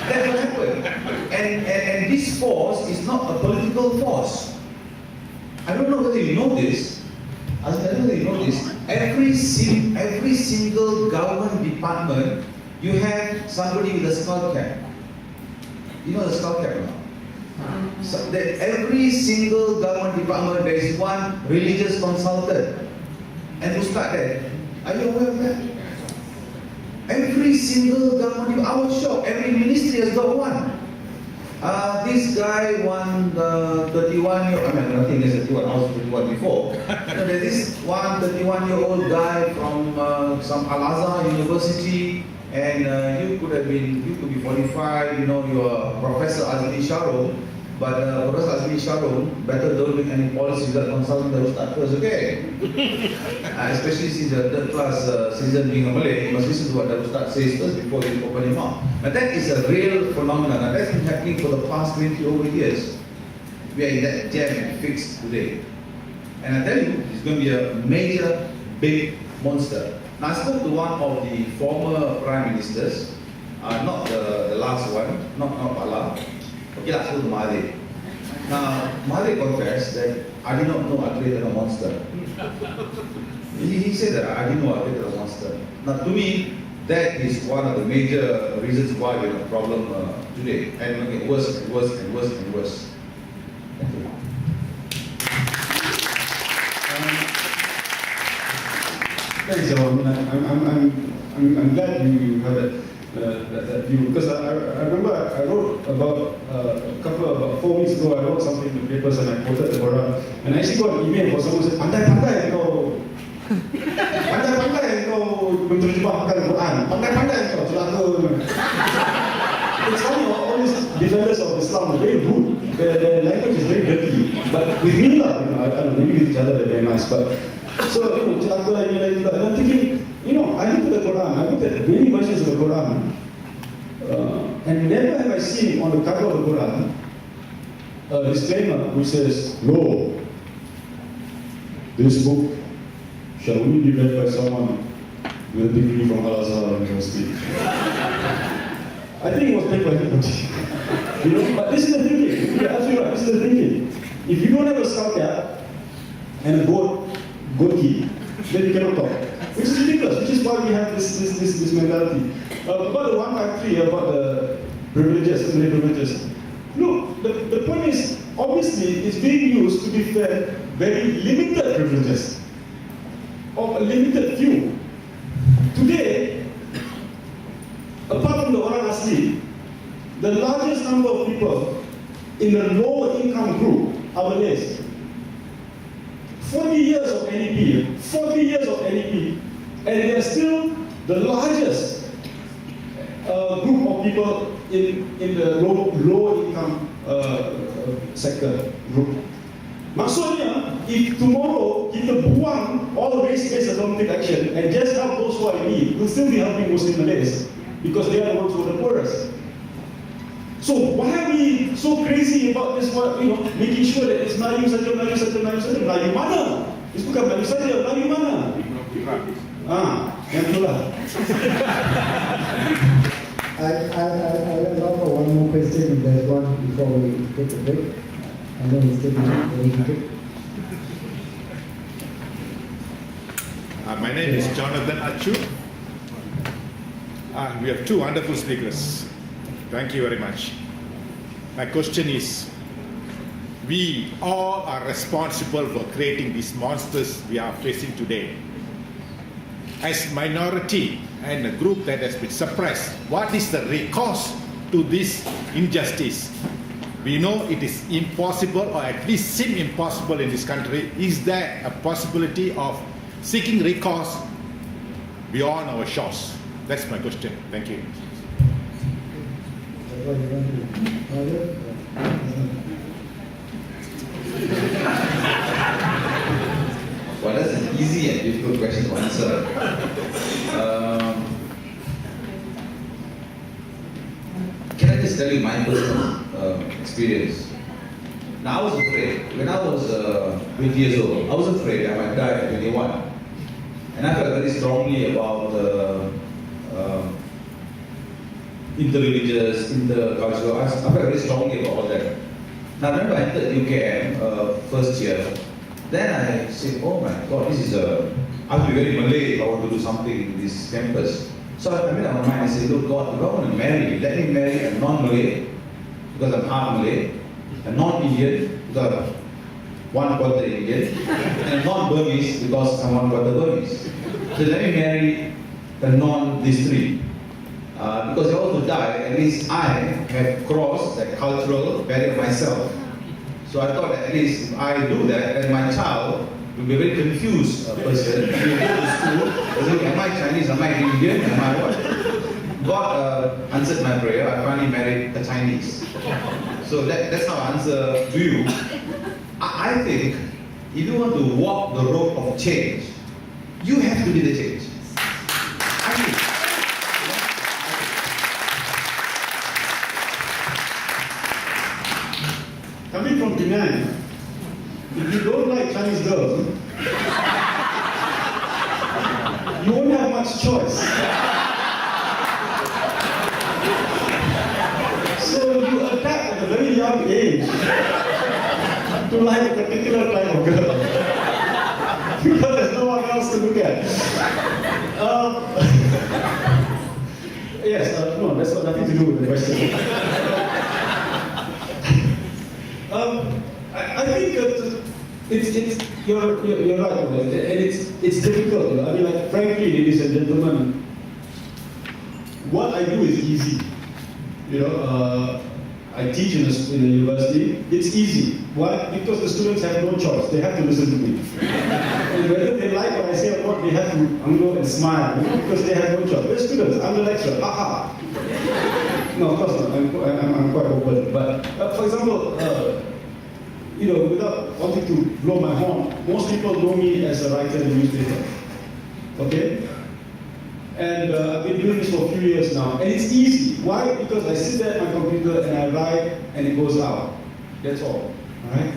That's what happened. And this force is not a political force. I don't know whether you know this. I don't know whether you know this. Every single government department, you have somebody with a skull cap. You know the skull cap or not? So that every single government department, there is one religious consultant. And who start there? Are you aware of that? Every single government, I was shocked, every ministry has got one. This guy won 31 year, I mean, I think there's 31, I was 31 before. There's this 31-year-old guy from some Al-Azhar University, and you could be 45, you are Professor Azmi Sharom, but Professor Azmi Sharom, better don't make any policy without consulting the Ustad first, okay? Especially since the third class citizen being a Malay, you must listen to what the Ustad says first before you open your mouth. Now that is a real phenomenon, and that's been happening for the past 20 over years. We are in that jam and fix today. And I tell you, it's going to be a major, big monster. Now I spoke to one of the former prime ministers, not the last one, not Pala. Okay, I spoke to Mahathir. Now, Mahathir confessed that I did not know I created a monster. He said that I didn't know I created a monster. Now, to me, that is one of the major reasons why we have a problem today. And it get worse and worse and worse and worse. Thank you. Thanks, Sharom. I'm glad you have that view, because I remember I wrote about about 4 weeks ago. I wrote something in the papers and I quoted the Quran, and I actually got an email from someone who said, "Pandai-pandai kau, pandai-pandai kau menterjemahkan Quran, pandai-pandai kau celaka." It's funny, all these defenders of Islam are very rude. Their language is very dirty, but with me, I don't know, maybe with each other they're very nice, but so celaka and I'm thinking, I look at the Quran, I look at many versions of the Quran, and never have I seen on the cover of the Quran a disclaimer which says, "No, this book shall only be read by someone with a degree from Al-Azhar University." I think it was made by everybody. But this is the thinking. You're absolutely right. This is the thinking. If you don't have a skull cap and a goat key, then you cannot talk. Which is ridiculous, which is why we have this mentality. About the 153, about the privileges, Malay privileges. Look, the point is, obviously, it's being used to defend very limited privileges of a limited few. Today, apart from the Orang Asli, the largest number of people in the lower income group are Malays. 40 years of NEP, and they are still the largest group of people in the low income sector group. Maksudnya, if tomorrow kita buang all race-based affirmative action and just help those who are in need, we'll still be helping Muslim Malays because they are the ones who are the poorest. So why are we so crazy about this? Making sure that it's Melayu saja. Melayu mana? It's bukan Melayu saja. Melayu mana? Yang itulah. I allow for one more question if there's one before we take a break. I know it's taking very quick. My name is Jayanath. We have two wonderful speakers. Thank you very much. My question is, we all are responsible for creating these monsters we are facing today. As minority and a group that has been suppressed, what is the recourse to this injustice? We know it is impossible, or at least seem impossible in this country. Is there a possibility of seeking recourse beyond our shores? That's my question. Thank you. Well, that's an easy and difficult question to answer. Can I just tell you my personal experience? Now, I was afraid. When I was 20 years old, I was afraid I might die at 21. And I felt very strongly about interreligious, intercultural. I felt very strongly about all that. Now, I remember I entered UKM first year. Then I said, oh my God, this is I have to be very Malay if I want to do something in this campus. So I made up my mind. I said, look, God, if I want to marry, let me marry a non-Malay, because I'm half Malay, a non-Indian, because I'm 1/4 Indian, and a non-Burmese, because I'm 1/4 Burmese. So let me marry a non-these three. Because if I want to die, at least I have crossed that cultural barrier myself. So I thought that at least if I do that, then my child will be a very confused person. He will go to school, look, am I Chinese, am I Indian, am I what? God answered my prayer. I finally married a Chinese. So that's how I answer to you. I think if you want to walk the road of change, you have to be the change. I think. Coming from Penang, if you don't like Chinese girls, you won't have much choice. So you adapt at a very young age to like a particular type of girl. Because there's no one else to look at. Yes, no, that's got nothing to do with the question. I think that you're right, and it's difficult. I mean, like, frankly, ladies and gentlemen, what I do is easy. I teach in a university. It's easy. Why? Because the students have no choice. They have to listen to me. And whether they like what I say or not, they have to go and smile, because they have no choice. They're students. I'm the lecturer. Ha. No, of course not. I'm quite open. But for example, without wanting to blow my horn, most people know me as a writer in the newspaper. Okay? And I've been doing this for a few years now. And it's easy. Why? Because I sit there at my computer and I write and it goes out. That's all. Alright?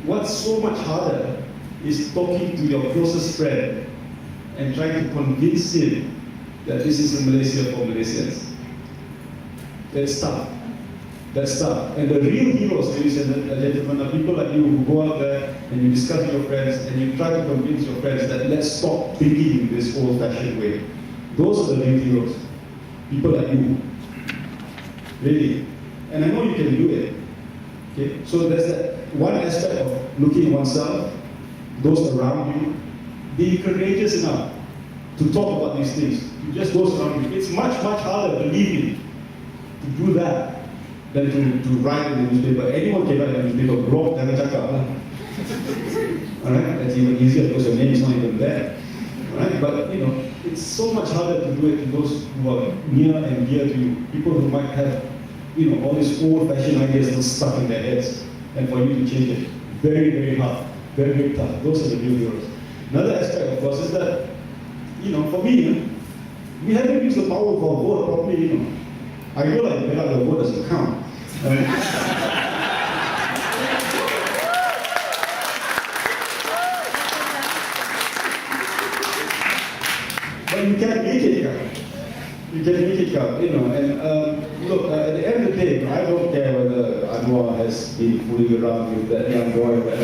What's so much harder is talking to your closest friend and trying to convince him that this is a Malaysia for Malaysians. That's tough. That's tough. And the real heroes, ladies and gentlemen, are people like you who go out there and you discuss with your friends and you try to convince your friends that let's stop thinking in this old-fashioned way. Those are the real heroes. People like you. Really. And I know you can do it. Okay? So there's that one aspect of looking at oneself, those around you, being courageous enough to talk about these things. To just those around you. It's much, much harder, believe me, to do that than to write in the newspaper. Anyone can write in the newspaper, blog, jangan cakap lah. Alright? That's even easier because your name is not even there. Alright? But it's so much harder to do it to those who are near and dear to you. People who might have, all these old-fashioned ideas still stuck in their heads. And for you to change it, very, very hard, very, very tough. Those are the real heroes. Another aspect, of course, is that, for me, we haven't used the power of our vote properly, I realize the vote doesn't count. But you can make it count. You can make it count, And look, at the end of the day, I don't care whether Anwar has been fooling around with that young boy. I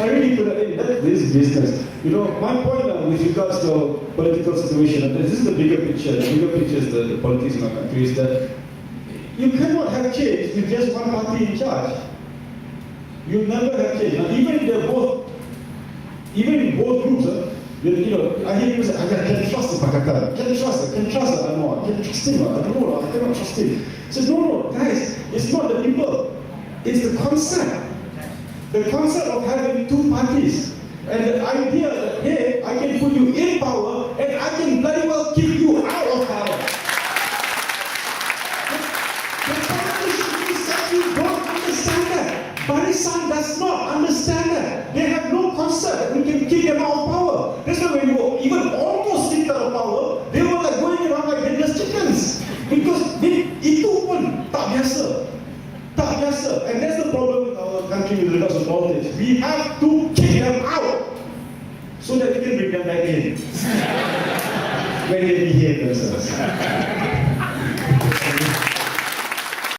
really feel that this business. My point with regards to political situation, this is the bigger picture. The bigger picture is the politics in our country, is that you cannot have change with just one party in charge. You'll never have change. Now, even in both groups, I hear people say, I can't trust the Pakatan. Can't trust Anwar. Can't trust him. I don't know. I cannot trust him. He says, no, guys, it's not the people. It's the concept. The concept of having two parties. And the idea that, hey, I can put you in power and I can very well keep you out of power. You don't understand that. Barisan does not understand that. They have no concept. We can kick them out of power. That's why when you were even almost kicked out of power, they were like going around like headless chickens. Because itu pun tak biasa. Tak biasa. And that's the problem with our country with regards to politics. We have to kick them out so that we can bring them back in when they behave themselves.